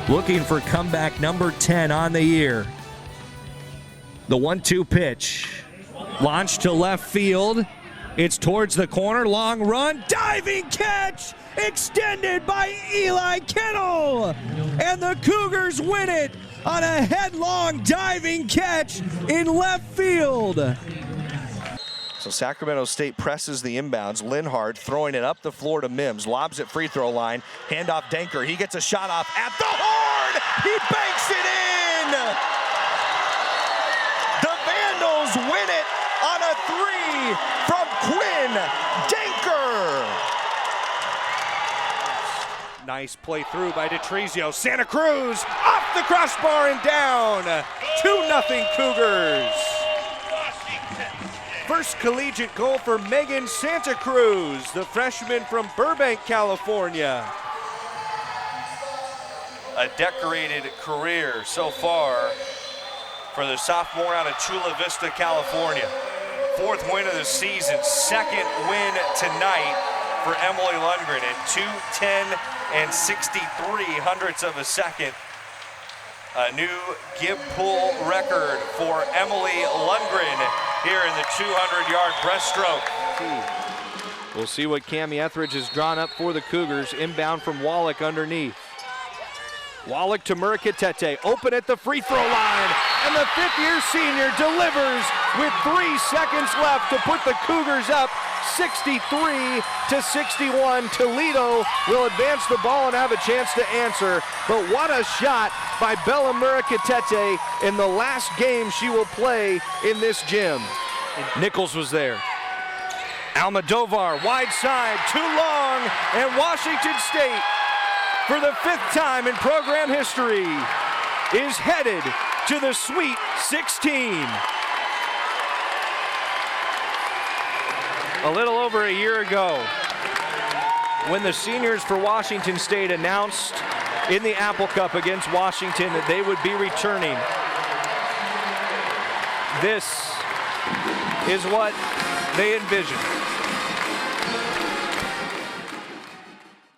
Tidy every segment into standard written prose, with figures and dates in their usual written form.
looking for comeback number 10 on the year. The 1-2 pitch. Launched to left field. It's towards the corner. Long run. Diving catch. Extended by Eli Kennel. And the Cougars win it on a headlong diving catch in left field. So Sacramento State presses the inbounds. Linhart throwing it up the floor to Mims. Lobs at free throw line. Handoff Denker. He gets a shot off at the horn. He banks it in. The Vandals win it on a three from Quinn Denker. Nice play through by DeTrizio. Santa Cruz off the crossbar and down. 2-0 Cougars. First collegiate goal for Megan Santa Cruz, the freshman from Burbank, California. A decorated career so far for the sophomore out of Chula Vista, California. 4th win of the season, 2nd win tonight for Emily Lundgren at 2:10 and 63 hundredths of a second. A new Gibb Pool record for Emily Lundgren here in the 200-yard breaststroke. We'll see what Cami Etheridge has drawn up for the Cougars. Inbound from Wallach underneath. Wallach to Murakatete, open at the free throw line, and the 5th-year senior delivers with 3 seconds left to put the Cougars up 63-61. Toledo will advance the ball and have a chance to answer, but what a shot by Bella Murakatete in the last game she will play in this gym. Nichols was there. Almodovar, wide side, too long, and Washington State, for the 5th time in program history, is headed to the Sweet 16. A little over a year ago, when the seniors for Washington State announced in the Apple Cup against Washington that they would be returning, this is what they envisioned.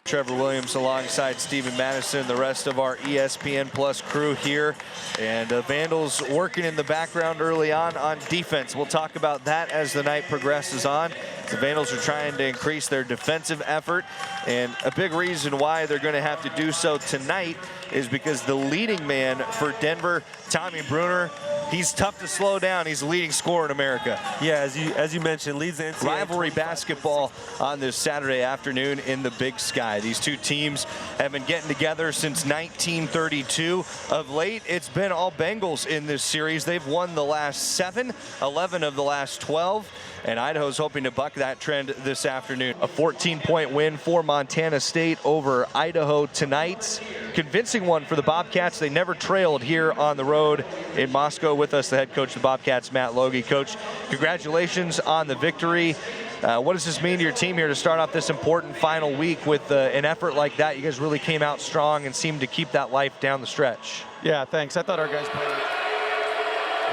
Trevor Williams alongside Stephen Madison, the rest of our ESPN Plus crew here. And Vandals working in the background early on defense. We'll talk about that as the night progresses on. The Vandals are trying to increase their defensive effort, and a big reason why they're going to have to do so tonight is because the leading man for Denver, Tommy Bruner, he's tough to slow down. He's the leading scorer in America. Yeah, as you mentioned, leads the NCAA rivalry basketball on this Saturday afternoon in the Big Sky. These two teams have been getting together since 1932. Of late, it's been all Bengals in this series. They've won the last 7, 11 of the last 12, and Idaho's hoping to buck that trend this afternoon. A 14-point win for Montana State over Idaho tonight. Convincing one for the Bobcats. They never trailed here on the road in Moscow. With us, the head coach of the Bobcats, Matt Logie. Coach, congratulations on the victory. What does this mean to your team here to start off this important final week with an effort like that? You guys really came out strong and seemed to keep that life down the stretch. Yeah, thanks. I thought our guys played.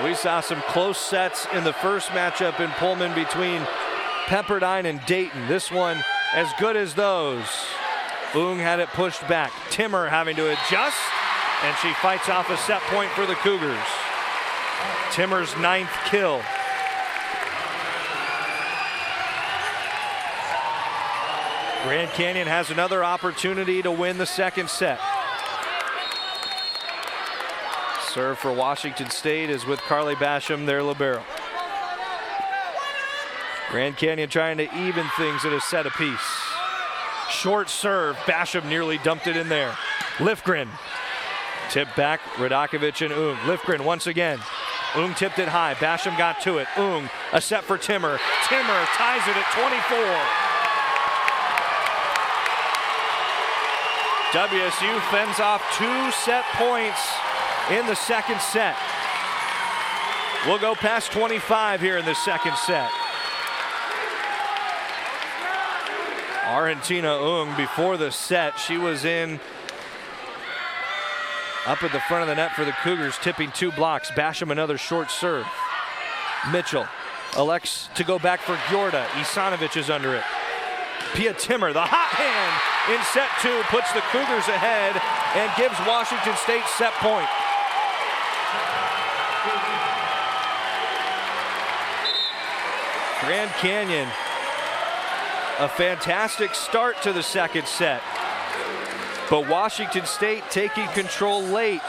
We saw some close sets in the first matchup in Pullman between Pepperdine and Dayton. This one as good as those. Boong had it pushed back. Timmer having to adjust, and she fights off a set point for the Cougars. Timmer's 9th kill. Grand Canyon has another opportunity to win the second set. Serve for Washington State is with Carly Basham, their libero. Grand Canyon trying to even things at a set apiece. Short serve, Basham nearly dumped it in there. Lifgren, tip back, Radakovich and Ung. Lifgren once again. Ung tipped it high, Basham got to it. Ung, a set for Timmer. Timmer ties it at 24. WSU fends off 2 set points in the second set. We'll go past 25 here in the second set. Argentina Ung, before the set, she was in up at the front of the net for the Cougars, tipping 2 blocks. Basham another short serve. Mitchell elects to go back for Gjorda. Isanovich is under it. Pia Timmer, the hot hand in set 2, puts the Cougars ahead and gives Washington State set point. Grand Canyon, a fantastic start to the second set, but Washington State taking control late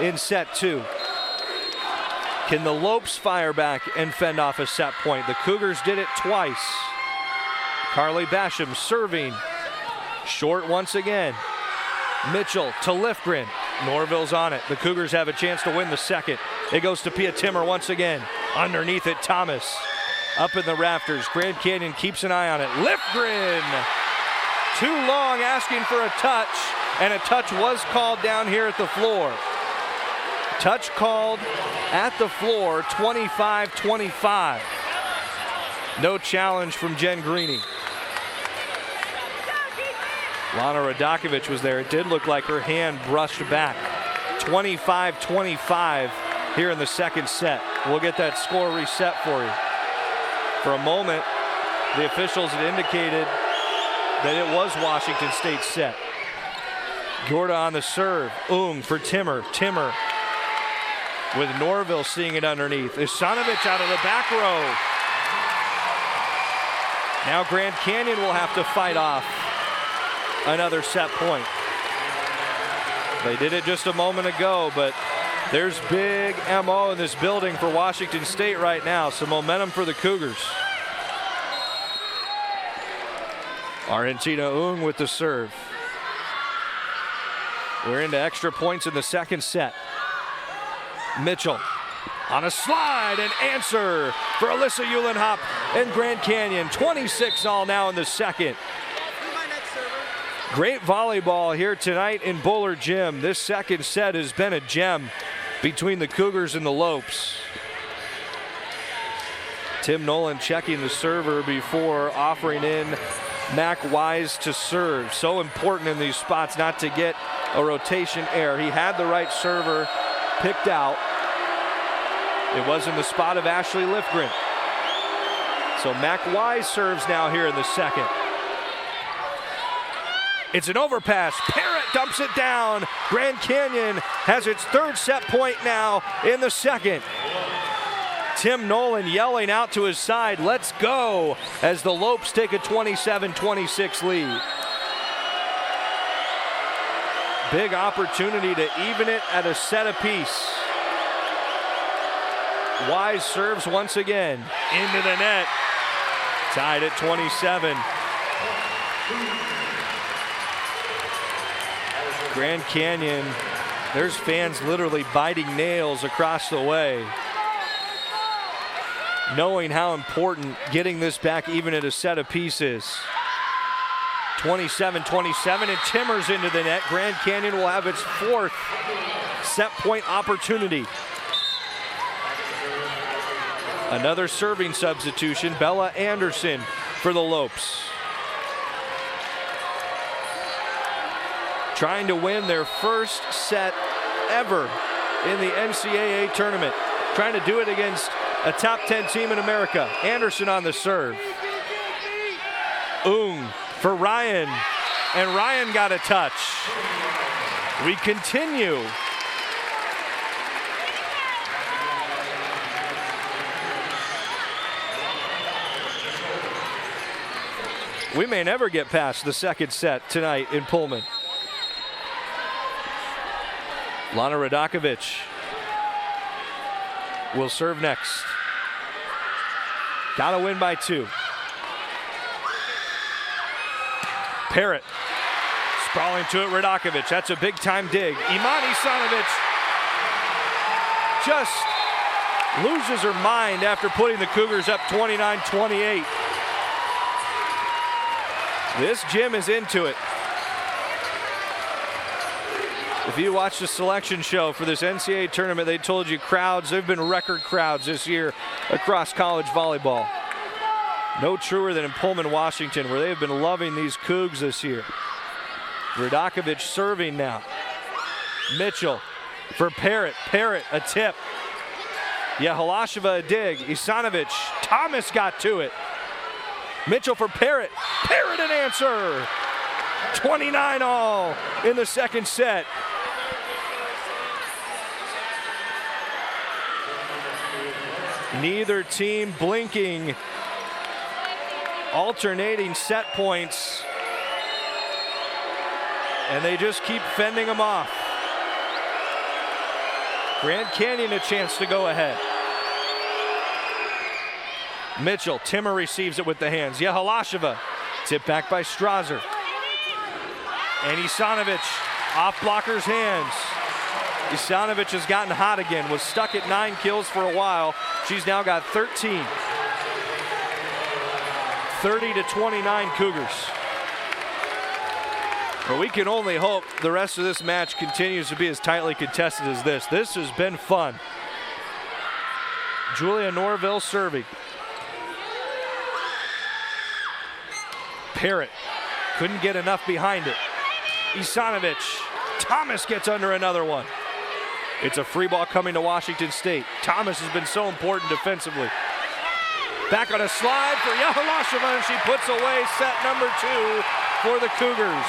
in set 2. Can the Lopes fire back and fend off a set point? The Cougars did it twice. Carly Basham serving. Short once again. Mitchell to Lifgren. Norville's on it. The Cougars have a chance to win the second. It goes to Pia Timmer once again. Underneath it, Thomas. Up in the rafters. Grand Canyon keeps an eye on it. Lifgren! Too long asking for a touch, and a touch was called down here at the floor. Touch called at the floor, 25-25. No challenge from Jen Greeny. Lana Radakovich was there. It did look like her hand brushed back. 25-25 here in the second set. We'll get that score reset for you. For a moment, the officials had indicated that it was Washington State's set. Gorda on the serve. For Timmer. Timmer with Norville seeing it underneath. Isanovich out of the back row. Now Grand Canyon will have to fight off another set point. They did it just a moment ago, but there's big MO in this building for Washington State right now. Some momentum for the Cougars. Argentina Ung with the serve. We're into extra points in the second set. Mitchell on a slide and answer for Alyssa Uhlenhop and Grand Canyon. 26 all now in the second. Great volleyball here tonight in Bullard Gym. This second set has been a gem between the Cougars and the Lopes. Tim Nolan checking the server before offering in Mac Wise to serve. So important in these spots not to get a rotation error. He had the right server picked out. It was in the spot of Ashley Lifgren. So Mac Wise serves now here in the second. It's an overpass. Parrott dumps it down. Grand Canyon has its third set point now in the second. Tim Nolan yelling out to his side, let's go, as the Lopes take a 27-26 lead. Big opportunity to even it at a set apiece. Wise serves once again into the net. Tied at 27. Grand Canyon, there's fans literally biting nails across the way, knowing how important getting this back even at a set apiece is. 27-27, and Timmer's into the net. Grand Canyon will have its fourth set point opportunity. Another serving substitution, Bella Anderson for the Lopes. Trying to win their first set ever in the NCAA tournament. Trying to do it against a top 10 team in America. Anderson on the serve. For Ryan, and Ryan got a touch. We continue. We may never get past the second set tonight in Pullman. Lana Radakovich will serve next. Gotta win by 2. Parrott sprawling to it, Radakovich. That's a big time dig. Imani Isanovich just loses her mind after putting the Cougars up 29-28. This gym is into it. If you watch the selection show for this NCAA tournament, they told you crowds, there have been record crowds this year across college volleyball. No truer than in Pullman, Washington, where they have been loving these Cougs this year. Radakovich serving now. Mitchell for Parrott. Parrott, a tip. Halasheva, a dig. Isanovich, Thomas got to it. Mitchell for Parrott. Parrott an answer. 29 all in the second set. Neither team blinking. Alternating set points. And they just keep fending them off. Grand Canyon a chance to go ahead. Mitchell, Timmer receives it with the hands. Yehalasheva, tip back by Strasser. And Isanovic off blocker's hands. Isanovic has gotten hot again, was stuck at 9 kills for a while. She's now got 13. 30-29 Cougars. But we can only hope the rest of this match continues to be as tightly contested as this. This has been fun. Julia Norville serving. Parrott couldn't get enough behind it. Isanovic, Thomas gets under another one. It's a free ball coming to Washington State. Thomas has been so important defensively. Back on a slide for Yehalasheva, and she puts away set number 2 for the Cougars.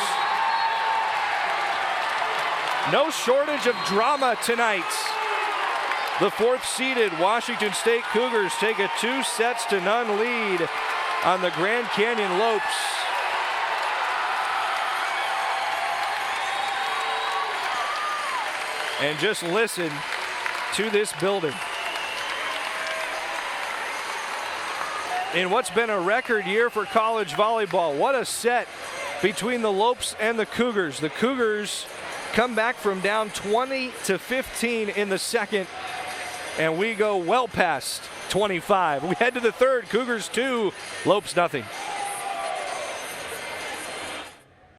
No shortage of drama tonight. The 4th-seeded Washington State Cougars take a 2-0 lead on the Grand Canyon Lopes. And just listen to this building. In what's been a record year for college volleyball, what a set between the Lopes and the Cougars. The Cougars come back from down 20-15 in the second, and we go well past 25. We head to the third. Cougars 2, Lopes nothing.